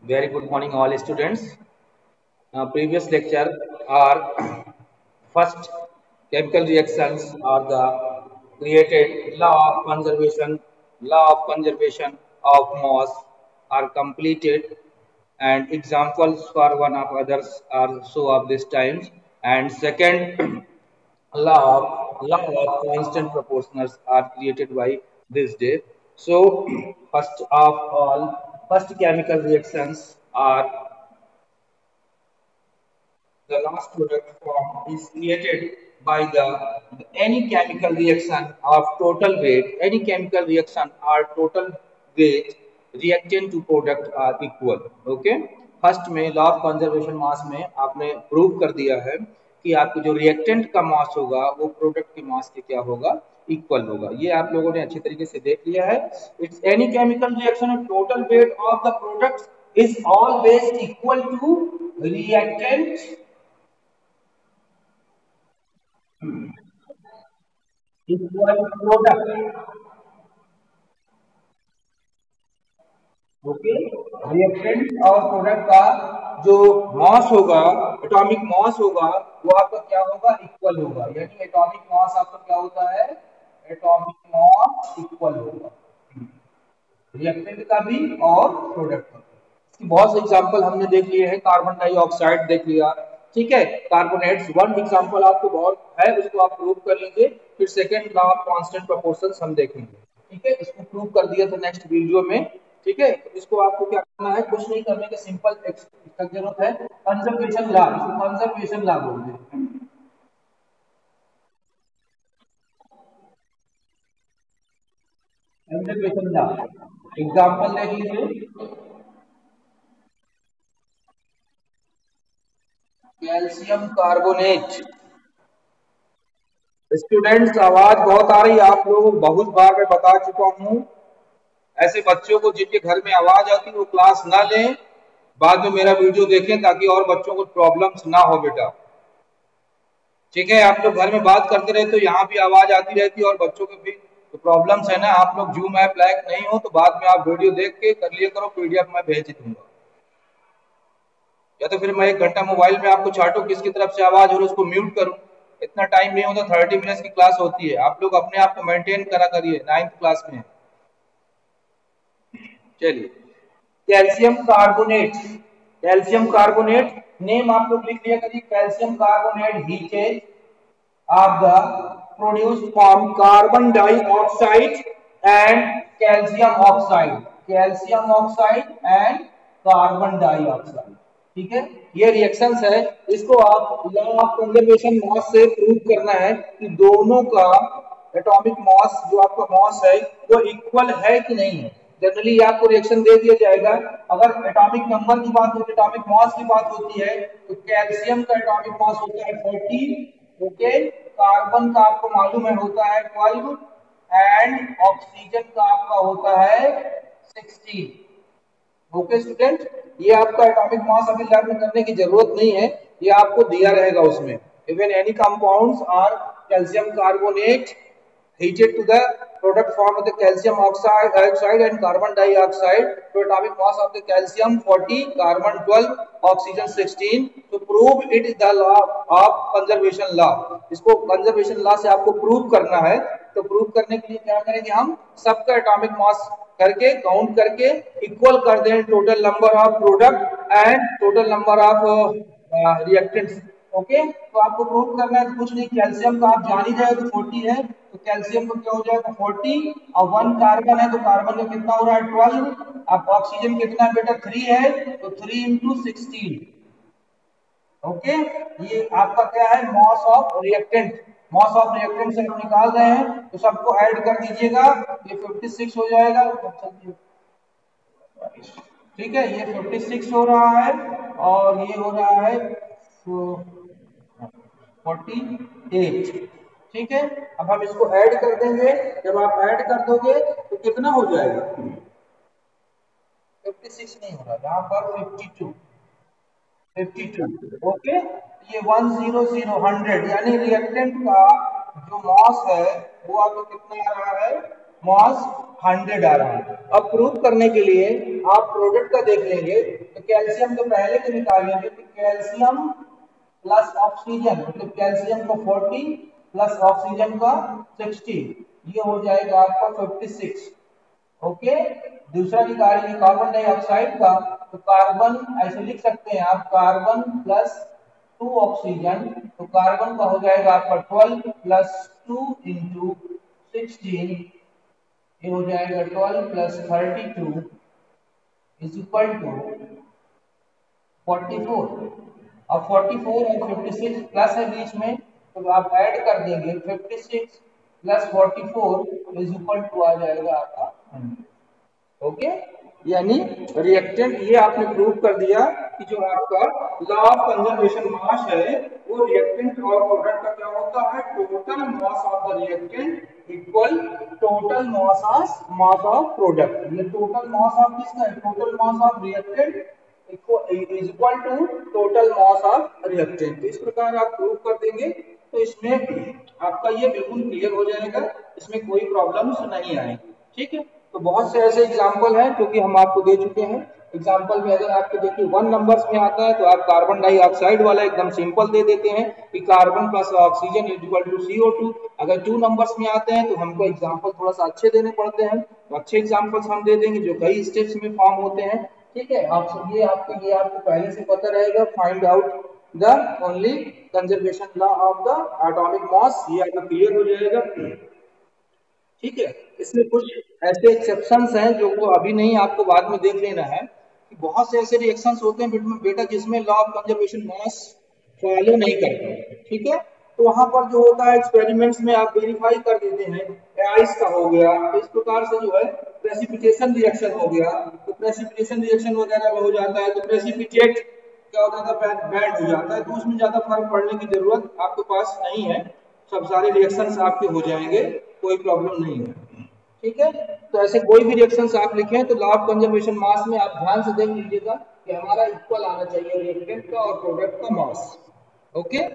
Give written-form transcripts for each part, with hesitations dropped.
Very good morning, all students. Previous lecture are first chemical reactions are the created law of conservation of mass are completed, and examples for one of others are so of this times. And second, law of constant proportionals are created by this day. So first of all, first chemical reactions are the last product form is created by the any chemical reaction of total weight. Any chemical reaction or total weight reactant to product are equal. Okay, first में law of conservation मास में आपने prove कर दिया है कि आपको जो reactant का मास होगा वो प्रोडक्ट के मास के क्या होगा, इक्वल होगा। ये आप लोगों ने अच्छे तरीके से देख लिया है। It's any chemical reaction total weight of the product is always equal to reactant equal product. Okay, reactant और प्रोडक्ट का जो मास होगा, एटॉमिक मास होगा, वो आपका क्या होगा, इक्वल होगा। यानी एटॉमिक मास आपका क्या होता है, एटॉमिक मास इक्वल होगा रिएक्टेंट का भी और प्रोडक्ट का। इसकी बहुत से एग्जांपल हमने देख लिए हैं। कार्बन डाइऑक्साइड देख लिया, ठीक है। कार्बोनेट्स वन एग्जांपल आपको बहुत है, उसको आप प्रूव कर लीजिए। फिर second law of constant proportions हम देखेंगे, ठीक है। इसको प्रूव कर दिया था नेक्स्ट वीडियो में, ठीक है। तो इसको आपको क्या करना है, कुछ नहीं करने के सिंपल इसका जरूरत है कंजर्वेशन लॉ। इसको कंजर्वेशन लॉ बोलते हैं, कंजर्वेशन लॉ। एग्जांपल देख लीजिए, कैल्शियम कार्बोनेट। स्टूडेंट्स आवाज बहुत आ रही है, आप लोगों को बहुत बार मैं बता चुका हूं। ऐसे बच्चों को जिनके घर में आवाज आती है वो क्लास ना लें, बाद में मेरा वीडियो देखें ताकि और बच्चों को प्रॉब्लम्स ना हो बेटा, ठीक है। आप लोग घर में बात करते रहे तो यहाँ भी आवाज आती रहती है और बच्चों को भी तो प्रॉब्लम्स है ना। आप लोग जूम ऐप लायक नहीं हो तो बाद में आप वीडियो देख के कर लिया करो, पीडीएफ में भेज दूंगा, या तो फिर मैं 1 घंटा मोबाइल में आपको चाटू किसकी तरफ से आवाज हो रही है उसको म्यूट करूं। इतना टाइम नहीं होता, 30 मिनट्स की क्लास होती है। आप लोग अपने आप को मेंटेन करा करिए, 9th क्लास में। चलिए, calcium carbonate. Calcium carbonate name आप लोग लिख लिया करिए, calcium carbonate heated of the produced from carbon dioxide and calcium oxide, calcium oxide and carbon dioxide, ठीक है। ये रिएक्शंस है, इसको आप लॉ ऑफ कंजर्वेशन मास से प्रूव करना है कि दोनों का एटॉमिक मास, जो आपका मास है वो इक्वल है कि नहीं है। जनरली आपको रिएक्शन दे दिया जाएगा, अगर एटॉमिक नंबर की बात होती है, एटॉमिक मास की बात होती है, तो कैल्शियम का एटॉमिक मास होता है 40, ओके। कार्बन का आपको मालूम है होता है 12 एंड ऑक्सीजन का आपका होता है 16। ओके स्टूडेंट, ये आपका एटॉमिक मास अभी लर्न करने की जरूरत नहीं है, ये आपको दिया रहेगा उसमें। Even any compounds are calcium carbonate heated to the product form of the calcium dioxide and carbon dioxide, to atomic mass of the calcium 40, carbon 12, oxygen 16, to prove it is the law of conservation law। इसको conservation law से आपको prove करना है। तो prove करने के लिए क्या करेंगे, हम सबका एटॉमिक मास करके काउंट करके इक्वल कर दें total number of product and total number of reactants. Okay, तो आपको प्रूव करना है कुछ नहीं, कैल्शियम का आप जान ही जाए तो 40 है, तो कैल्शियम को क्या हो जाएगा 40, और 1 कार्बन है तो कार्बन का कितना हो रहा है 12। अब ऑक्सीजन कितना है बेटा 3 है, तो 3 इंटू 16। ओके, ये आपका क्या है mass of reactant. Mass of reactant से हम निकाल रहे हैं तो सबको ऐड कर दीजिएगा, ये 56 हो जाएगा, ठीक है। ये 56 हो रहा है और ये हो रहा है 48, ठीक है। अब हम इसको ऐड कर देंगे, जब आप ऐड कर दोगे तो कितना हो जाएगा, 56 नहीं होगा यहाँ पर 52, 52। ओके, ये 100 100 यानी रिएक्टेंट का जो मॉस है वो आपको कितना आ रहा है मॉस 100 आ रहा है। अब प्रूव करने के लिए आप प्रोडक्ट का देख लेंगे तो कैल्शियम तो पहले के निकालेंगे, तो कैल्शियम प्लस ऑक्सीजन, मतलब कैल्शियम का 40 प्लस ऑक्सीजन का 60, ये हो जाएगा आपका 56। ओके, दूसरा निकालेंगे कार्बन डाइऑक्साइड का, तो कार्बन ऐसे लिख सकते हैं आप, कार्बन प्लस 2 ऑक्सीजन, तो कार्बन का हो जाएगा आपका 12 प्लस 2 इंटू 16, ये हो जाएगा 12 प्लस 32 इज इक्वल टू 44। अब 44 और 56 प्लस है बीच में, तो आप ऐड कर देंगे, 56 प्लस 44 इज इक्वल टू आ जाएगा आपका 100। ओके, यानी रिएक्टेंट, ये आपने प्रूव कर दिया कि जो आपका लॉ ऑफ कंजर्वेशन मास है वो रिएक्टेंट और प्रोडक्ट का क्या होता है, total mass of the reactant equal total mass of product. ये टोटल मास ऑफ किसका है, total mass of reactant is equal to total mass of reactant. इस प्रकार आप प्रूव कर देंगे तो इसमें आपका ये बिल्कुल क्लियर हो जाएगा, इसमें कोई प्रॉब्लम्स नहीं आएगी। ठीक है, तो बहुत से ऐसे एग्जाम्पल हैं जो कि हम आपको दे चुके हैं। एग्जाम्पल में अगर आपके देखिए 1 नंबर्स में आता है तो आप कार्बन डाइऑक्साइड वाला एकदम सिंपल दे देते हैं कि carbon plus oxygen is equal to CO2। अगर 2 नंबर्स में आते हैं तो हमको एग्जाम्पल थोड़ा सा अच्छे देने पड़ते हैं, तो अच्छे एग्जाम्पल्स हम दे देंगे जो कई स्टेप्स में फॉर्म होते हैं। ठीक है, आपको पहले से पता रहेगा, find out the only conservation law of the atomic mass, ये आपको क्लियर हो जाएगा। ठीक है, इसमें कुछ ऐसे एक्सेप्शंस हैं जो को अभी नहीं, आपको बाद में देख लेना है कि बहुत से ऐसे रिएक्शंस होते हैं बेटा जिसमें law of conservation mass follow नहीं करते। ठीक है, तो वहां पर जो होता है एक्सपेरिमेंट्स में आप वेरीफाई कर देते हैं, आइस का हो गया, इस प्रकार से जो है प्रेसिपिटेशन रिएक्शन हो गया, तो प्रेसिपिटेशन रिएक्शन वगैरह में हो जाता है तो प्रेसिपिटेट क्या हो जाता है, बैंड हो जाता है, तो उसमें ज्यादा फर्क पड़ने की जरूरत आपके पास नहीं है, सब सारे रिएक्शंस आपके हो जाएंगे, कोई प्रॉब्लम नहीं है। ठीक है, तो ऐसे कोई भी रिएक्शंस आप लिखें तो लॉ ऑफ कंजर्वेशन मास में आप ध्यान से देख लीजिएगा कि हमारा इक्वल आना चाहिए रिएक्टेंट का और प्रोडक्ट का मास। ओके,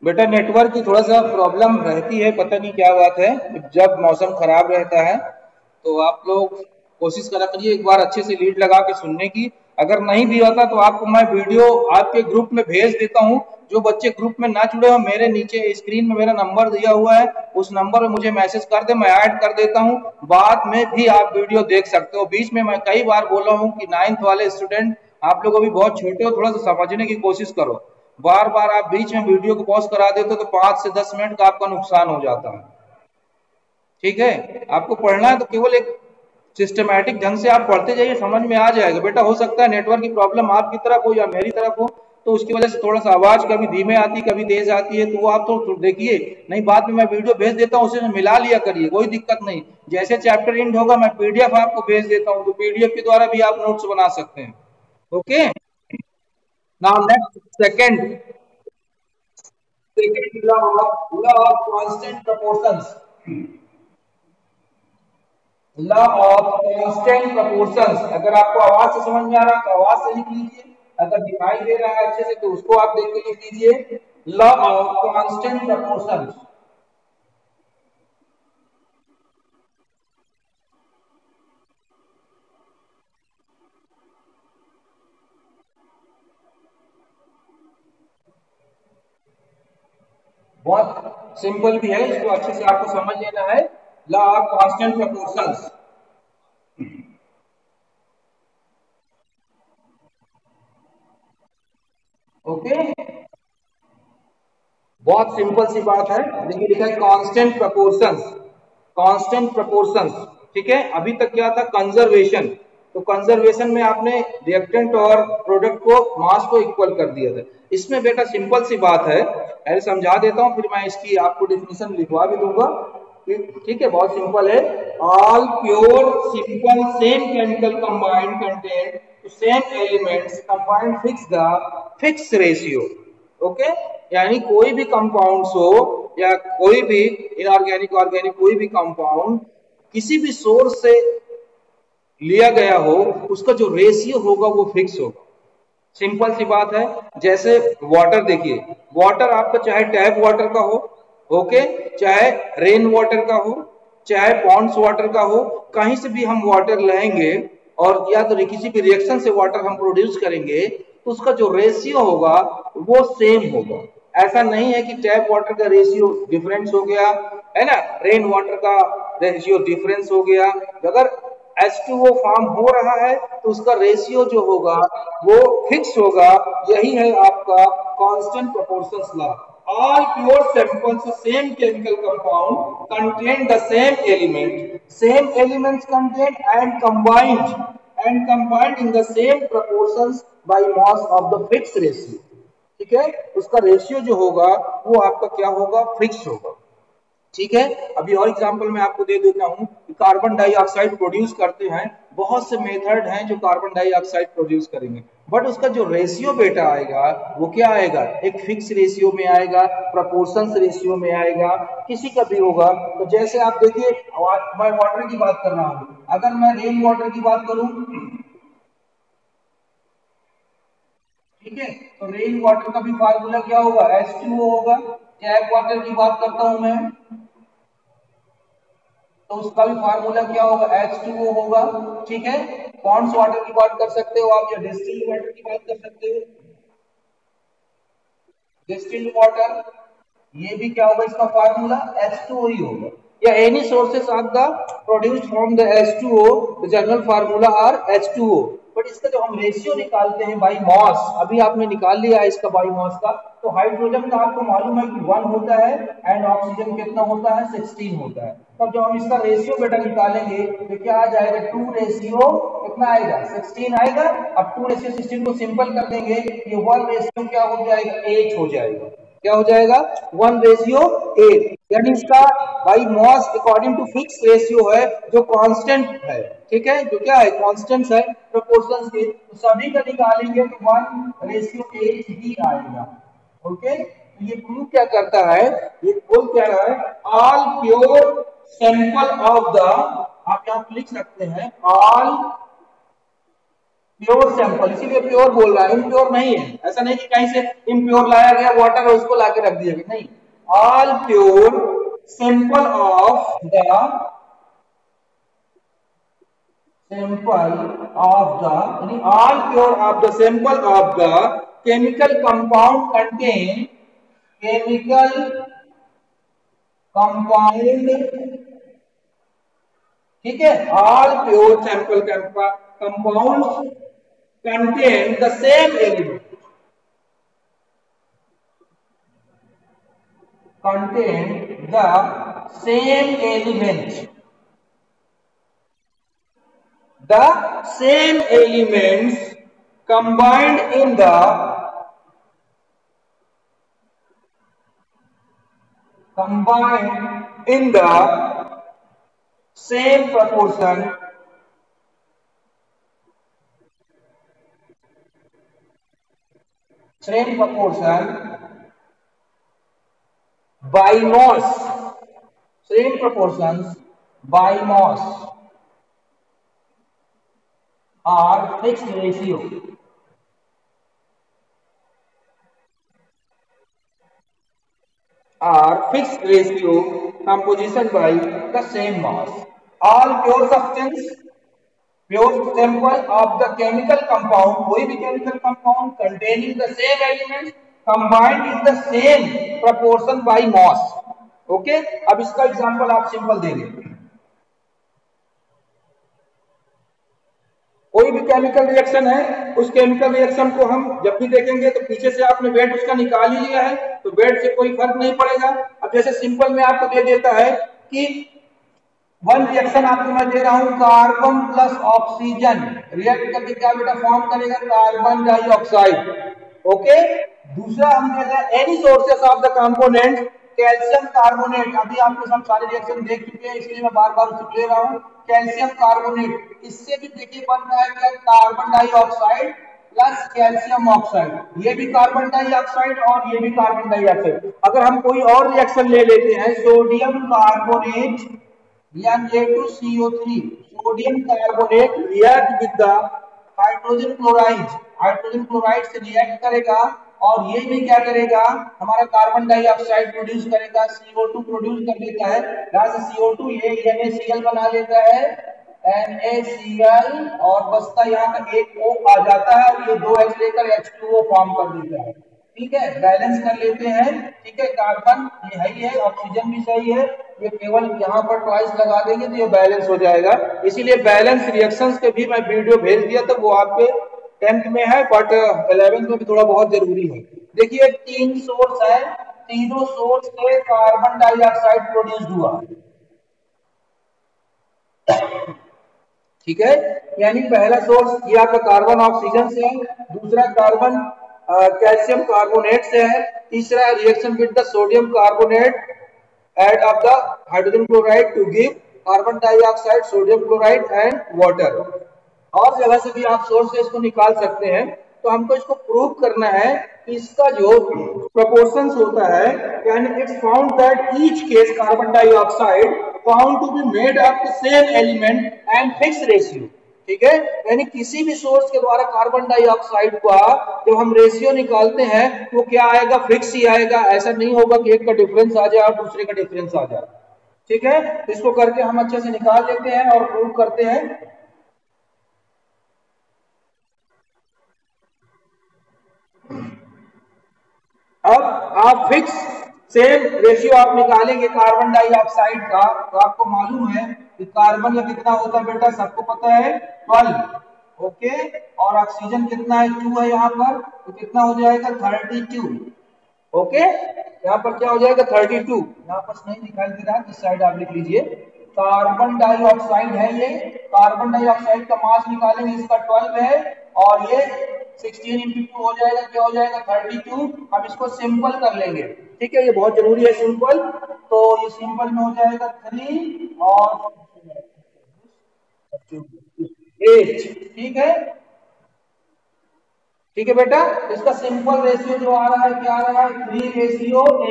बेटा नेटवर्क की थोड़ा सा प्रॉब्लम रहती है, पता नहीं क्या बात है, जब मौसम खराब रहता है तो आप लोग कोशिश करा करिए एक बार अच्छे से लीड लगा के सुनने की। अगर नहीं भी होता तो आपको मैं वीडियो आपके ग्रुप में भेज देता हूं। जो बच्चे ग्रुप में ना जुड़े हो, मेरे नीचे स्क्रीन में मेरा नंबर दिया हुआ है, उस नंबर पर मुझे मैसेज कर दे, मैं ऐड कर देता हूं, बाद में भी आप वीडियो देख सकते हो। बीच में मैं कई बार बोला हूं कि 9th वाले स्टूडेंट आप लोग अभी बहुत छोटे हो, थोड़ा सा समझने की कोशिश करो। बार बार आप बीच में वीडियो को पॉज करा देते हो तो 5 से 10 मिनट का आपका नुकसान हो जाता है। ठीक है, आपको पढ़ना है तो केवल एक सिस्टमैटिक ढंग से आप पढ़ते जाइए, समझ में आ जाएगा। बेटा हो सकता है नेटवर्क की प्रॉब्लम आपकी तरफ हो या मेरी तरफ हो, तो उसकी वजह से थोड़ा सा आवाज कभी धीमे आती कभी तेज आती है, तो वो आप तो देखिए, नहीं बाद में मैं वीडियो भेज देता हूँ, उसे मिला लिया करिए, कोई दिक्कत नहीं। जैसे चैप्टर एंड होगा मैं पीडीएफ आपको भेज देता हूँ, तो पीडीएफ के द्वारा भी आप नोट्स बना सकते हैं। Okay, now next second law of constant proportions, law of constant proportions. अगर आपको आवाज से समझ में आ रहा है तो आवाज से लिख लीजिए, अगर दिखाई दे रहा है अच्छे से तो उसको आप देख के लिख लीजिए, लॉ ऑफ कांस्टेंट प्रोपोर्शंस। बहुत सिंपल भी है, इसको अच्छे से आपको समझ लेना है, law of constant proportions. Okay, बहुत सिंपल सी बात है, देखिए लिखा है कांस्टेंट प्रोपोर्शंस, कांस्टेंट प्रोपोर्शंस। ठीक है, अभी तक क्या था, कंजर्वेशन, तो कंजर्वेशन में आपने रिएक्टेंट और प्रोडक्ट को मास को इक्वल कर दिया था। इसमें बेटा सिंपल सी बात है, ऐसे समझा देता हूं, फिर मैं इसकी आपको डेफिनेशन लिखवा भी दूंगा। ठीक है, बहुत सिंपल है, all pure simple same chemical combined content same elements combined fix the fix ratio. Okay, यानी कोई भी कंपाउंड्स हो या कोई भी इनऑर्गेनिक ऑर्गेनिक कोई भी कंपाउंड किसी भी सोर्स से लिया गया हो, उसका जो रेशियो होगा वो फिक्स होगा। सिंपल सी बात है। जैसे वाटर देखिए, वाटर आपका चाहे टैप वाटर का हो, ओके, चाहे रेन वाटर का हो, चाहे पॉन्ड्स वाटर का हो, कहीं से भी हम वाटर लाएंगे और या तो किसी भी रिएक्शन से वाटर हम प्रोड्यूस करेंगे तो उसका जो रेशियो होगा वो सेम होगा। ऐसा नहीं है कि टैप वाटर का रेशियो डिफरेंस हो गया है ना, रेन वाटर का रेशियो डिफरेंस हो गया। अगर H2O फॉर्म हो रहा है तो उसका रेशियो जो होगा वो फिक्स होगा। यही है आपका constant proportions law. All pure samples of same chemical compound contain the same element, same elements contained and combined in the same proportions by mass of the fixed ratio। ठीक है, उसका रेशियो जो होगा वो आपका क्या होगा, फिक्स होगा। ठीक है, अभी और एग्जांपल मैं आपको दे देता हूं कि कार्बन डाइऑक्साइड प्रोड्यूस करते हैं, बहुत से मेथड हैं जो कार्बन डाइऑक्साइड प्रोड्यूस करेंगे, बट उसका जो रेशियो बेटा आएगा वो क्या आएगा, एक फिक्स रेशियो में आएगा, प्रोपोर्शंस रेशियो में आएगा, किसी का भी होगा। तो जैसे आप देखिए, मैं वाटर की बात कर रहा हूं, अगर मैं रेन वाटर की बात करूं, ठीक है, तो रेन वाटर का भी फार्मूला क्या होगा, H2O होगा। टैप वाटर की बात करता हूं मैं, तो उसका भी फार्मूला क्या होगा, H2O होगा। ठीक है, पॉन्ड्स वाटर की बात कर सकते हो आप, या डिस्टिल्ड वाटर की बात कर सकते हो, डिस्टिल्ड वाटर, ये भी क्या होगा, इसका फार्मूला H2O ही होगा। या any sources of the produced from the H2O, the general formula are H2O। But इसका जो हम रेशियो निकालते हैं बाई मॉस, अभी आपने निकाल लिया है इसका बाई मॉस का, तो हाइड्रोजन का आपको मालूम है कि 1 होता है एंड ऑक्सीजन कितना होता है, 16 होता है। तब जब हम इसका रेशियो बेटा निकालेंगे तो क्या आ जाएगा, 2 रेशियो कितना आएगा, 16 आएगा। अब 2 रेशियो 16 को सिंपल कर देंगे, ये 1 रेशियो क्या हो जाएगा, 8 हो जाएगा। क्या हो जाएगा, 1:8। यानी इसका by mass according to fix ratio है जो कांस्टेंट है। ठीक है, जो क्या है, कांस्टेंट है प्रोपोर्शंस के, तो सभी का निकालेंगे तो 1:8 ही आएगा। ओके, तो ये प्रूव क्या करता है, ये बोल क्या रहा है, all pure sample of the, आप यहां लिख सकते हैं ऑल प्योर सैंपल, इसीलिए प्योर बोल रहा है, इम्प्योर नहीं है। ऐसा नहीं कि कहीं से इम्प्योर लाया गया वाटर और उसको लाके रख दिया गया, नहीं, all pure sample of the, यानी all pure of the sample of the chemical compound contain, chemical compound, ठीक है, all pure sample compound contain the same element, contain the same element, the same elements combined in the same proportion by mass, same proportions by mass or fixed ratio, composition by the same mass, all pure substance, pure sample of the chemical compound, कोई भी chemical compound containing the same elements combined in the same proportion by mass। Okay, अब इसका example आप simple देंगे, कोई भी chemical reaction है, उस केमिकल रिएक्शन को हम जब भी देखेंगे तो पीछे से आपने वेट उसका निकाल ही लिया है, तो वेट से कोई फर्क नहीं पड़ेगा। अब जैसे सिंपल में आपको दे देता है कि वन रिएक्शन आपको मैं दे रहा हूं, कार्बन प्लस ऑक्सीजन रिएक्ट करके क्या बेटा फॉर्म करेगा, कार्बन डाइऑक्साइड। ओके, दूसरा हम दे रहे हैं any sources of the component, calcium carbonate, अभी आपके सब सारे रिएक्शन देख चुके हैं इसलिए मैं बार बार उसे ले रहा हूं, कैल्शियम कार्बोनेट, इससे भी देखिए बन रहा है क्या, carbon dioxide plus calcium oxide, ये भी कार्बन डाइऑक्साइड और ये भी कार्बन डाइऑक्साइड। अगर हम कोई और रिएक्शन ले लेते हैं, सोडियम कार्बोनेट या Na2CO3, sodium carbonate react with the hydrogen chloride से रिएक्ट करेगा और ये भी क्या करेगा, हमारा कार्बन डाइऑक्साइड प्रोड्यूस करेगा, CO2 प्रोड्यूस कर देता है। यहाँ से CO2 ये NaCl बना लेता है, NaCl, और बचता यहाँ का एक O आ जाता है, ये 2H लेकर H2O फॉर्म कर देता है। ठीक है, बैलेंस कर लेते हैं। ठीक है, कार्बन ये है ही है, ऑक्सीजन भी सही है, ये केवल यहाँ पर ट्वाइस लगा देंगे तो ये बैलेंस हो जाएगा। इसीलिए बैलेंस रिएक्शंस के भी मैं वीडियो भेज दिया था, वो आपके 10th में है, बट 11th में भी थोड़ा बहुत जरूरी है। देखिए 3 सोर्स है, तीनों सोर्स से कार्बन डाइऑक्साइड प्रोड्यूस हुआ। ठीक है, यानी पहला सोर्स ये आपका कार्बन ऑक्सीजन से है, दूसरा कार्बन कैल्शियम कार्बोनेट से है, तीसरा reaction with the sodium carbonate add of the hydrogen chloride to give carbon dioxide, sodium chloride and water. और जगह से भी आप सोर्स से इसको निकाल सकते हैं। तो हमको इसको प्रूव करना है कि इसका जो प्रोपोर्शंस होता है, यानी it's found that each case carbon dioxide found to be made of the same element and fix ratio. ठीक है, यानी किसी भी सोर्स के द्वारा कार्बन डाइऑक्साइड का जब हम रेशियो निकालते हैं तो क्या आएगा, फिक्स ही आएगा। ऐसा नहीं होगा कि एक का डिफरेंस आ जाए और दूसरे का डिफरेंस आ जाए। ठीक है, इसको करके हम अच्छे से निकाल लेते हैं और प्रूव करते हैं। अब आप फिक्स सेम रेशियो आप निकालेंगे कार्बन डाइऑक्साइड का, तो आपको मालूम है कि कार्बन का कितना होता है बेटा, सबको पता है 12। ओके, और ऑक्सीजन कितना है, 2 है यहाँ पर, तो कितना हो जाएगा 32। ओके, यहाँ पर क्या हो जाएगा 32। यहाँ पर नहीं दिखाई दे रहा, इस साइड आप लिख लीजिए। कार्बन डाइऑक्साइड है ये, कार्बन डाइऑक्साइड का मास निकालेंगे, इसका 12 है, और ये 16 into 2 हो जाएगा, क्या हो जाएगा 32। हम इसको सिंपल कर लेंगे। ठीक है, ये बहुत जरूरी है सिंपल। तो ये सिंपल में हो जाएगा 3 और 8। ठीक है, ठीक है बेटा, इसका सिंपल रेशियो जो आ रहा है, क्या आ रहा है 3:8।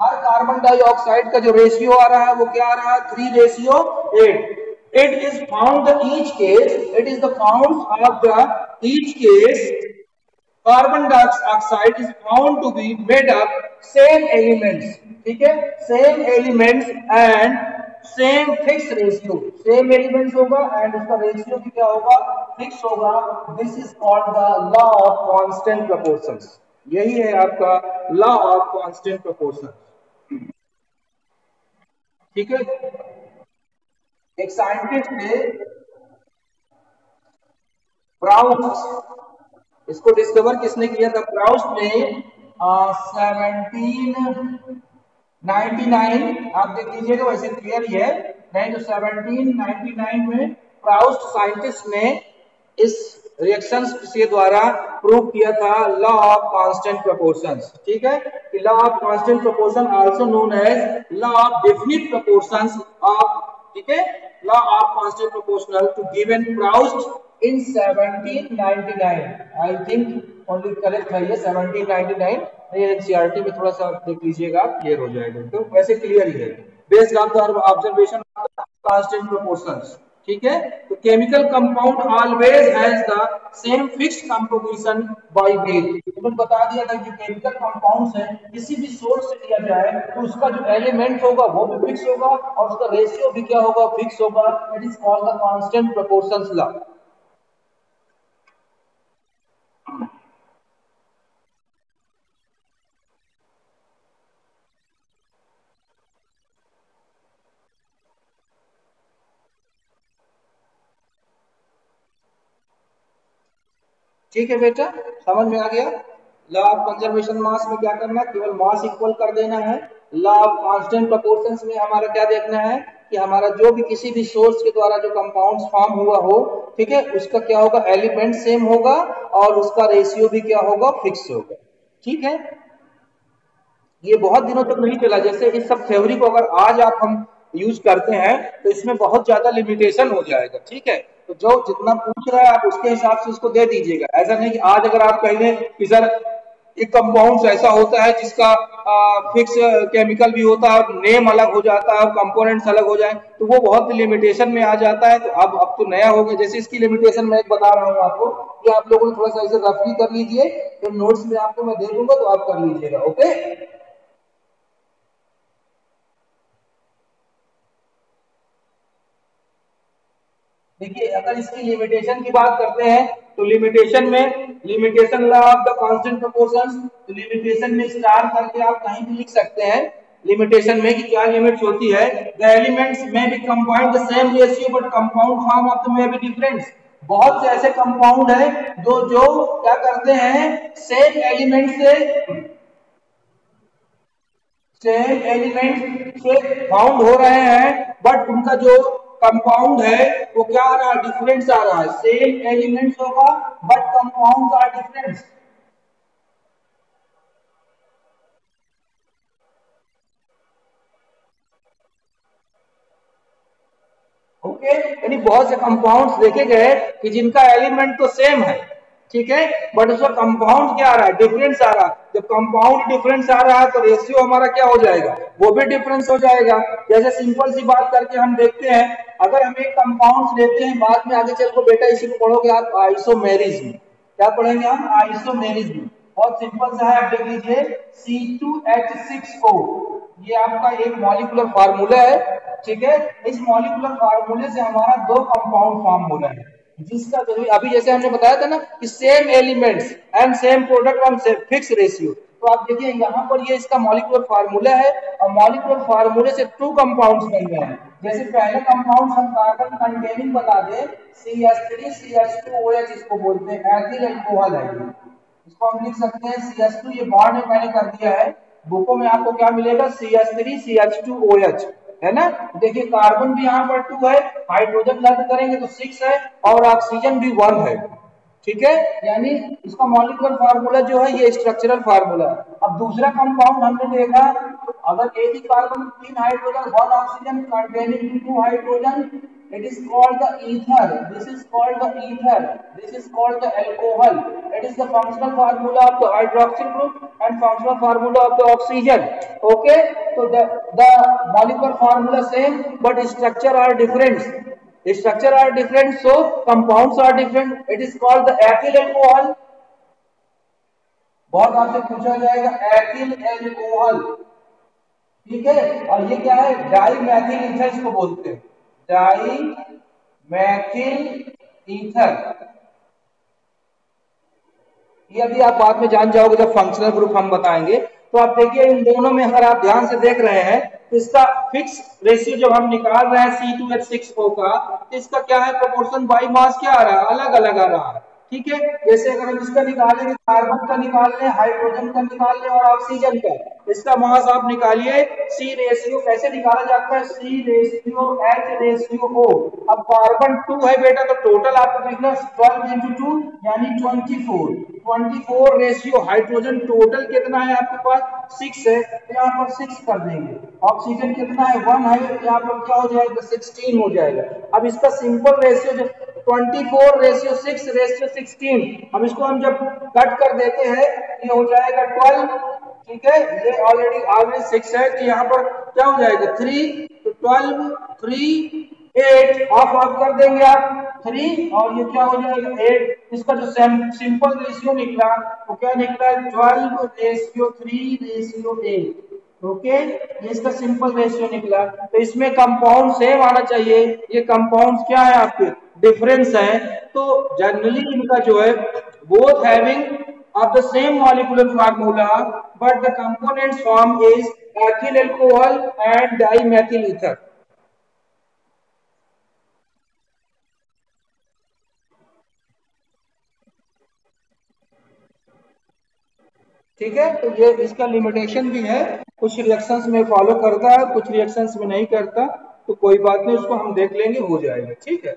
हर कार्बन डाइऑक्साइड का जो रेशियो आ रहा है वो क्या आ रहा है 3:8। It is found the each case, it is the found of the each case carbon dioxide is found to be made up same elements। ठीक है, same elements and same fixed ratio, same elements होगा and उसका ratio भी क्या होगा, fix होगा। This is called the law of constant proportions. यही है आपका लॉ ऑफ कांस्टेंट प्रोपोर्शंस। ठीक है, एक साइंटिस्ट ने प्राउस्ट, इसको डिस्कवर किसने किया था, प्राउस्ट ने 1799, आप देख लीजिएगा, वैसे क्लियर ही है, नहीं तो 1799 में प्राउस्ट साइंटिस्ट ने इस रिएक्शंस के द्वारा प्रूव किया था लॉ ऑफ कांस्टेंट प्रोपोर्शंस। ठीक है, कि law of constant proportion also known as law of definite proportions of, ठीक है, law of constant proportional to given Proust in 1799। I think only correct है ये 1799। ये एनसीईआरटी में थोड़ा सा देख लीजिएगा, क्लियर हो जाएगा। तो वैसे क्लियर ही है, based on the observation of constant proportions. ठीक है, तो chemical compound always has the same fixed composition by weight. तो बता दिया था कि केमिकल कंपाउंड्स है, किसी भी सोर्स से लिया जाए तो उसका जो एलिमेंट होगा वो भी फिक्स होगा और उसका रेशियो भी क्या होगा, फिक्स होगा। It is called the constant proportions law. ठीक है बेटा, समझ में आ गया। लॉ ऑफ कंजर्वेशन मास में क्या करना है, केवल मास इक्वल कर देना है। लॉ ऑफ कांस्टेंट प्रोपोर्शंस में हमारा क्या देखना है कि हमारा जो भी किसी भी सोर्स के द्वारा जो कंपाउंड्स फॉर्म हुआ हो, ठीक है, उसका क्या होगा, एलिमेंट सेम होगा और उसका रेशियो भी क्या होगा, फिक्स होगा। ठीक है, ये बहुत दिनों तक नहीं चला। जैसे इस सब थ्योरी को अगर आज आप हम यूज करते हैं तो इसमें बहुत ज्यादा लिमिटेशन हो जाएगा। ठीक है, तो जो जितना पूछ रहा है आप उसके हिसाब से उसको दे दीजिएगा। ऐसा नहीं कि आज अगर आप कहेंगे कि सर एक कंपाउंड ऐसा होता है जिसका फिक्स केमिकल भी होता है, नेम अलग हो जाता है, कंपोनेंट्स अलग हो जाए, तो वो बहुत लिमिटेशन में आ जाता है। तो अब तो नया हो गया, जैसे इसकी लिमिटेशन मैं एक बता रहा हूँ आपको, कि आप लोगों ने थोड़ा सा इसे रफली कर लीजिए, तो नोट्स में आपको मैं दे दूंगा, तो आप कर लीजिएगा। ओके, देखिए अगर इसकी लिमिटेशन की बात करते हैं, तो लिमिटेशन में limitation law of the constant proportions, तो लिमिटेशन में स्टार करके आप कहीं भी लिख सकते हैं लिमिटेशन में कि क्या लिमिट्स होती है। द एलिमेंट्स में B combined the same ratio but compound form of the में बी डिफरेंस। बहुत से ऐसे कंपाउंड है जो क्या करते हैं, सेम एलिमेंट से सेम एलिमेंट से फाउंड हो रहे हैं, बट उनका जो कंपाउंड है वो क्या आ रहा है, डिफरेंस आ रहा है। सेम एलिमेंट्स होगा but compound are difference. Okay, यानी बहुत से कंपाउंड्स देखे गए कि जिनका एलिमेंट तो सेम है, ठीक है, बट उसका कंपाउंड क्या आ रहा है, डिफरेंस आ रहा है। जब कंपाउंड डिफरेंस आ रहा है तो रेशियो हमारा क्या हो जाएगा, वो भी डिफरेंस हो जाएगा। जैसे सिंपल सी बात करके हम देखते हैं, अगर हम एक कंपाउंड लेते हैं, बाद में आगे चल को बेटा इसी को पढ़ोगे आप, आइसोमेरिज्म। क्या पढ़ेंगे हम, आइसोमेरिज्म। बहुत सिंपल सा है, आप देख लीजिए C2H6O, ये आपका एक मॉलिक्यूलर फार्मूला है, ठीक है। इस मॉलिक्यूलर फार्मूले से हमारा दो कंपाउंड फॉर्म हो रहा है, जिसका अभी जैसे हमने बताया था ना कि same elements and same product on fix ratio, तो आप देखिए यहाँ पर ये इसका मॉलिक्यूलर फार्मूला है, और मॉलिक्यूलर फार्मूले से टू कंपाउंड्स बन गए हैं। जैसे पहले कंपाउंड हम कार्बन कंटेनिंग बता दें, CH3CH2OH, इसको बोलते हैं एथिल अल्कोहल है। इसको हम लिख सकते हैं CH2, ये बॉन्ड मैंने कर दिया है, बुकों में आपको क्या मिलेगा, CH3CH2OH, है ना। देखिए कार्बन भी यहाँ पर 2 है, हाइड्रोजन रद्द करेंगे तो 6 है, और ऑक्सीजन भी 1 है, ठीक है। यानी इसका मॉलिक्यूलर फार्मूला जो है ये स्ट्रक्चरल फार्मूला है। अब दूसरा कंपाउंड हमने देखा, अगर एक ही carbon 3 hydrogen 1 oxygen containing 2 hydrogen, it is called the ether, this is called the ether, this is called the alcohol. It is the functional formula of the hydroxyl group and functional formula of the oxygen. Okay, so the molecular formula same but structure are different, structure are different, so compounds are different. It is called the ethyl alcohol। बहुत आपसे पूछा जाएगा ethyl alcohol, ठीक है। और ये क्या है, डाई मैथिल ईथर इसको बोलते हैं, डाई मैथिल ईथर। ये अभी आप बाद में जान जाओगे जब फंक्शनल ग्रुप हम बताएंगे। तो आप देखिए इन दोनों में अगर आप ध्यान से देख रहे हैं, तो इसका फिक्स रेशियो जब हम निकाल रहे हैं C2H6O का, तो इसका क्या है, प्रोपोर्शन बाई मास क्या आ रहा है, अलग अलग आ रहा है, ठीक है। जैसे अगर हम इसका निकालेंगे, कार्बन का निकाल लें, हाइड्रोजन का निकाल लें और ऑक्सीजन का, इसका मास आप निकालिए। C रेशियो कैसे निकाला जाता है, C ratio H ratio O। अब कार्बन 2 है बेटा, तो टोटल आपको देखना 12 into 2 यानी 24, 24 रेशियो हाइड्रोजन टोटल कितना है आपके पास 6 है, तो यहाँ पर 6 कर देंगे। ऑक्सीजन कितना है 1 है, यहाँ पर क्या हो जाएगा 16 हो जाएगा। अब इसका सिंपल रेशियो जो 24 रेशियो 6 रेशियो 16, अब इसको हम जब कट कर देते हैं ये हो जाएगा 12, ठीक है। ये ऑलरेडी 6 है, तो यहाँ पर क्या हो जाएगा 3, तो 12 3 8 ऑफ ऑफ कर देंगे आप 3, और ये क्या हो जाएगा 8। इसका जो सिंपल रेशियो निकला वो क्या निकला, 12 रेशियो 3 रेशियो 8। ओके, ये इसका सिंपल रेशियो निकला। तो इसमें कंपाउंड सेम आना चाहिए, ये कंपाउंड क्या है आपके डिफरेंस है। तो जनरली इनका जो है both having of the same molecular formula but the components form is ethyl alcohol and dimethyl ether। ठीक है, तो ये इसका लिमिटेशन भी है, कुछ रिएक्शंस में फॉलो करता है, कुछ रिएक्शंस में नहीं करता, तो कोई बात नहीं, उसको हम देख लेंगे, हो जाएगा, ठीक है।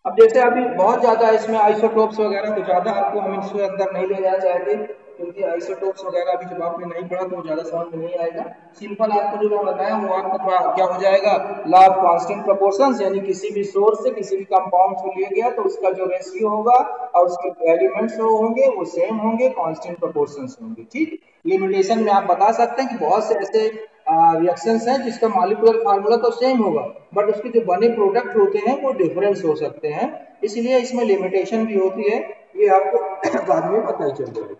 अब जैसे अभी बहुत ज्यादा इसमें आइसोटोप्स वगैरह तो ज्यादा आपको हम इसके अंदर नहीं ले जाना चाहते, क्योंकि आइसोटोप्स वगैरह अभी जब आपने नहीं पढ़ा तो ज़्यादा समझ में नहीं आएगा। सिंपल आपको जो मैं बताया वो आपका क्या हो जाएगा, लॉ ऑफ कांस्टेंट प्रोपोर्शंस, यानी किसी भी सोर्स से किसी भी कंपाउंड को लिया गया तो उसका जो रेशियो होगा और उसके एलिमेंट्स जो होंगे वो सेम होंगे, कांस्टेंट प्रोपोर्शंस होंगे। ठीक, लिमिटेशन में आप बता सकते हैं कि बहुत से ऐसे रिएक्शंस हैं जिसका मॉलिक्यूलर फार्मूला तो सेम होगा बट उसके जो बने प्रोडक्ट होते हैं वो डिफरेंस हो सकते हैं, इसलिए इसमें लिमिटेशन भी होती है, ये आपको बाद में पता ही चल जाएगा।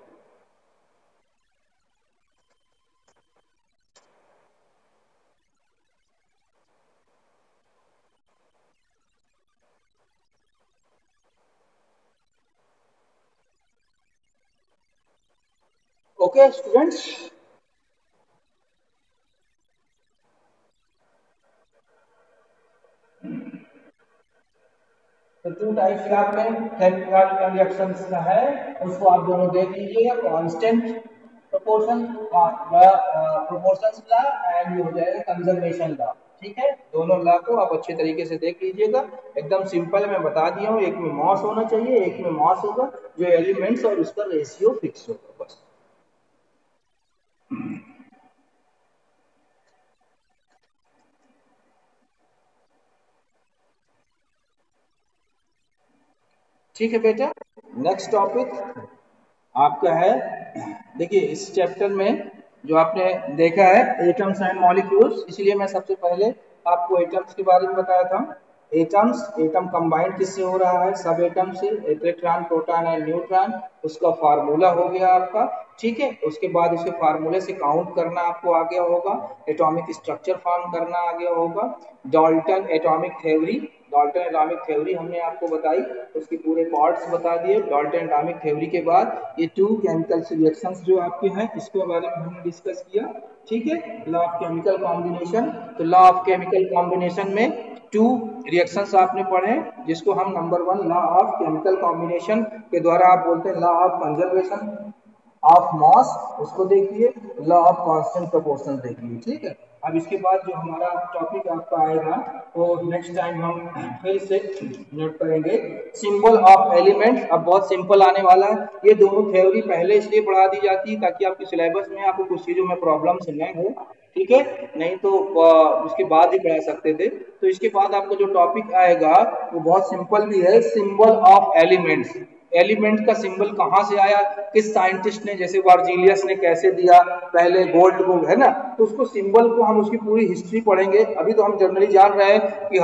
ओके स्टूडेंट्स, तो टू टाइप्स का आपने केमिकल रिएक्शंस का है, उसको आप दोनों देख लीजिएगा, constant proportion proportions law and ये हो जाएगा कंजर्वेशन लॉ। ठीक है, दोनों लॉ को आप अच्छे तरीके से देख लीजिएगा, एकदम सिंपल मैं बता दिया हूँ, एक में मॉस होना चाहिए, एक में मॉस होगा जो एलिमेंट्स और उसका रेशियो फिक्स होगा बस। ठीक है बेटा, नेक्स्ट टॉपिक आपका है, देखिए इस चैप्टर में जो आपने देखा है एटम्स एंड मॉलिक्यूल्स, इसलिए मैं सबसे पहले आपको एटम्स के बारे में बताया था। एटम्स, एटम कंबाइंड किससे हो रहा है, सब एटम से, इलेक्ट्रॉन प्रोटॉन एंड न्यूट्रॉन, उसका फार्मूला हो गया आपका। ठीक है, उसके बाद उसके फार्मूले से काउंट करना आपको आ गया होगा, एटॉमिक स्ट्रक्चर फॉर्म करना आ गया होगा, Dalton atomic theory, Dalton atomic theory हमने आपको बताई, उसके पूरे पार्ट्स बता दिए। डाल्टन एटॉमिक थ्योरी के बाद ये टू केमिकल रिएक्शंस जो आपके हैं इसके बारे में हमने डिस्कस किया। ठीक है, लॉ ऑफ केमिकल कॉम्बिनेशन, तो लॉ ऑफ केमिकल कॉम्बिनेशन में टू रिएक्शंस आपने पढ़े जिसको हम number 1 law of chemical combination के द्वारा आप बोलते हैं law of conservation of mass, उसको देखिए, लॉ ऑफ कांस्टेंट प्रोपोर्शन देखिए। ठीक है, अब इसके बाद जो हमारा टॉपिक आपका आएगा वो नेक्स्ट टाइम हम फिर से नोट करेंगे, सिंबल ऑफ एलिमेंट। अब बहुत सिंपल आने वाला है, ये दोनों थ्योरी पहले इसलिए पढ़ा दी जाती है ताकि आपके सिलेबस में आपको कुछ चीजों में प्रॉब्लम्स न हो। ठीक है, नहीं तो उसके बाद ही पढ़ा सकते थे। तो इसके बाद आपको जो टॉपिक आएगा वो बहुत सिंपल भी है, सिंबल ऑफ एलिमेंट्स। एलिमेंट का सिंबल कहाँ से आया, किस साइंटिस्ट ने, जैसे वर्जीलियस ने कैसे दिया पहले गोल्ड को, है ना, तो उसको सिंबल को हम उसकी पूरी हिस्ट्री पढ़ेंगे। अभी तो हम जनरली जान रहे हैं कि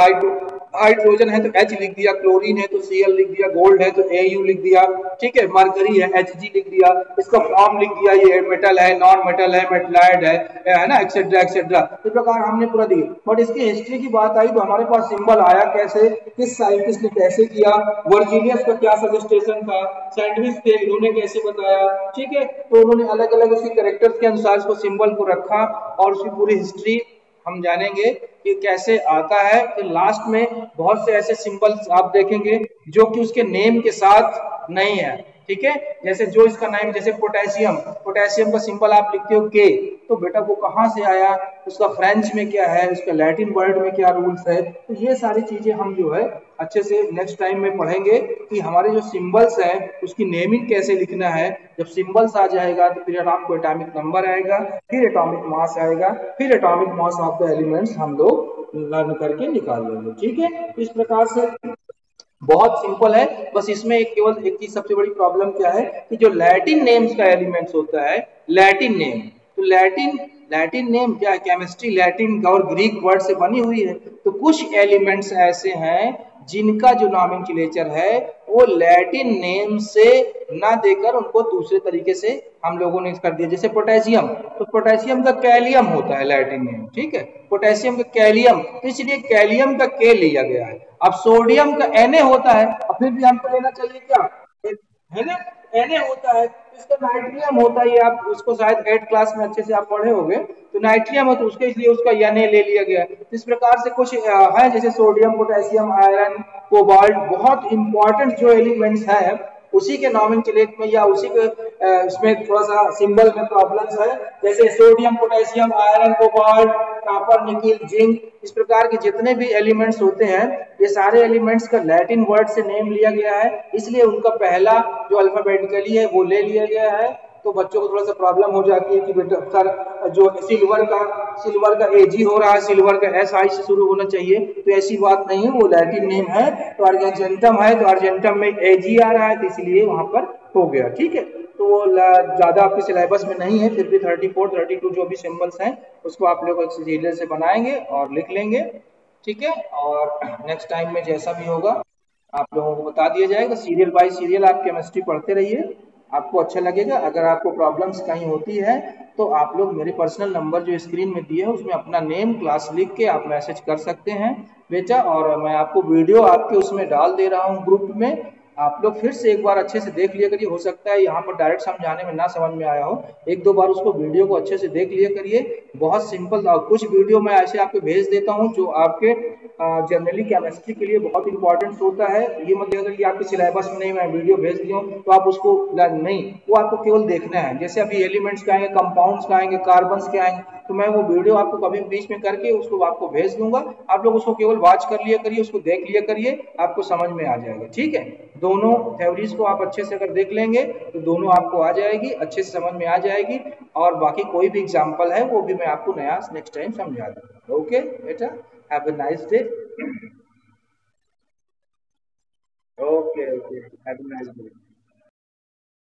हाइड्रोजन है तो H लिख दिया, क्लोरीन है तो Cl लिख दिया, गोल्ड है तो Au लिख दिया, ठीक है, मरकरी है Hg लिख दिया, इसका फॉर्म लिख दिया, ये मेटल है, नॉन मेटल है, मेटलाइड है ना, एक्सेट्रा एक्सेट्रा, इस प्रकार हमने पूरा दिया। बट इसकी हिस्ट्री की बात आई तो हमारे पास सिंबल आया कैसे, किस साइंटिस्ट ने कैसे किया, वर्जीनियस का क्या सजेस्टेशन था, साइंटिस्ट थे इन्होंने कैसे बताया, ठीक है, तो उन्होंने अलग अलग उसके कैरेक्टर्स के अनुसार इसको सिंबल को रखा और उसकी पूरी हिस्ट्री हम जानेंगे कि कैसे आता है। फिर लास्ट में बहुत से ऐसे सिंबल्स आप देखेंगे जो कि उसके नेम के साथ नहीं है, ठीक है, जैसे जो इसका नाम, जैसे पोटेशियम, पोटेशियम का सिंबल आप लिखते हो के, तो बेटा वो कहाँ से आया, उसका फ्रेंच में क्या है, उसका लैटिन वर्ड में क्या रूल्स है, तो ये सारी चीजें हम जो है अच्छे से नेक्स्ट टाइम में पढ़ेंगे कि हमारे जो सिंबल्स है उसकी नेमिंग कैसे लिखना है। जब सिंबल्स आ जाएगा तो फिर आपको एटॉमिक नंबर आएगा, फिर एटॉमिक मास आएगा, फिर atomic mass of the elements हम लोग लर्न करके निकाल लेंगे। ठीक है, इस प्रकार से बहुत सिंपल है, बस इसमें एक केवल एक चीज सबसे बड़ी प्रॉब्लम क्या है कि जो लैटिन नेम्स का एलिमेंट्स होता है, लैटिन नेम, तो लैटिन लैटिन नेम क्या है, केमिस्ट्री लैटिन और ग्रीक वर्ड से बनी हुई है, तो कुछ एलिमेंट्स ऐसे हैं जिनका जो नॉमेनक्लेचर है वो लैटिन नेम से ना देकर उनको दूसरे तरीके से हम लोगों ने कर दिया, जैसे पोटेशियम, तो पोटेशियम का कैलियम होता है लैटिन नेम, ठीक है, पोटेशियम का कैलियम, तो इसलिए कैलियम का के लिया गया है। अब सोडियम का Na होता है, अब फिर भी हमको लेना चाहिए क्या, है ना, Na होता है, इसका नाइट्रियम होता है, आप उसको शायद 8th क्लास में अच्छे से आप पढ़े होंगे, तो नाइट्रियम है तो उसके इसलिए उसका Na ले लिया गया। इस प्रकार से कुछ है जैसे सोडियम, पोटेशियम, आयरन, कोबाल्ट, बहुत इंपॉर्टेंट जो एलिमेंट्स है उसी के नॉमेनक्लेचर में या उसी के इसमें थोड़ा सा सिंबल में प्रॉब्लम्स है, जैसे sodium, potassium, iron, cobalt, copper, nickel, zinc, इस प्रकार के जितने भी एलिमेंट्स होते हैं ये सारे एलिमेंट्स का लैटिन वर्ड से नेम लिया गया है, इसलिए उनका पहला जो अल्फाबेटिकली है वो ले लिया गया है। तो बच्चों को थोड़ा सा प्रॉब्लम हो जाती है कि बेटा सर जो सिल्वर का एजी हो रहा है, सिल्वर का एस आई से शुरू होना चाहिए, तो ऐसी बात नहीं है, वो लैटिन नेम है, तो अर्जेंटम है, तो अर्जेंटम में एजी आ रहा है, तो इसलिए वहां पर हो गया। ठीक है, तो वो ज्यादा आपके सिलेबस में नहीं है, फिर भी 34 32 जो भी सिंबल्स हैं उसको आप लोग सीरियल से बनाएंगे और लिख लेंगे। ठीक है, और नेक्स्ट टाइम में जैसा भी होगा आप लोगों को बता दिया जाएगा। सीरियल बाय सीरियल आप केमिस्ट्री पढ़ते रहिए, आपको अच्छा लगेगा। अगर आपको प्रॉब्लम्स कहीं होती है तो आप लोग मेरे पर्सनल नंबर जो स्क्रीन में दिए है उसमें अपना नेम क्लास लिख के आप मैसेज कर सकते हैं बेटा, और मैं आपको वीडियो आपके उसमें डाल दे रहा हूँ ग्रुप में, आप लोग फिर से एक बार अच्छे से देख लिया करिए। हो सकता है यहाँ पर डायरेक्ट समझाने में ना समझ में आया हो, एक दो बार उसको वीडियो को अच्छे से देख लिया करिए। बहुत सिंपल, और कुछ वीडियो मैं ऐसे आपको भेज देता हूँ जो आपके जनरली केमिस्ट्री के लिए बहुत इंपॉर्टेंट होता है। ये मत देखिए कि आपके सिलेबस में नहीं, मैं वीडियो भेज दिया हूँ तो आप उसको नहीं, वो आपको केवल देखना है। जैसे अभी एलिमेंट्स के आएंगे, कंपाउंड्स के आएंगे, कार्बन्स के आएंगे, तो मैं वो वीडियो आपको कभी बीच में करके उसको आपको भेज दूंगा, आप लोग उसको केवल वॉच कर लिया करिए, उसको देख लिया करिए, आपको समझ में आ जाएगा। ठीक है, दोनों थ्योरीज को आप अच्छे से अगर देख लेंगे तो दोनों आपको आ जाएगी, अच्छे से समझ में आ जाएगी, और बाकी कोई भी एग्जाम्पल है वो भी मैं आपको नया नेक्स्ट टाइम समझा दूंगा। ओके बेटा, have a nice day. Okay okay, have a nice day.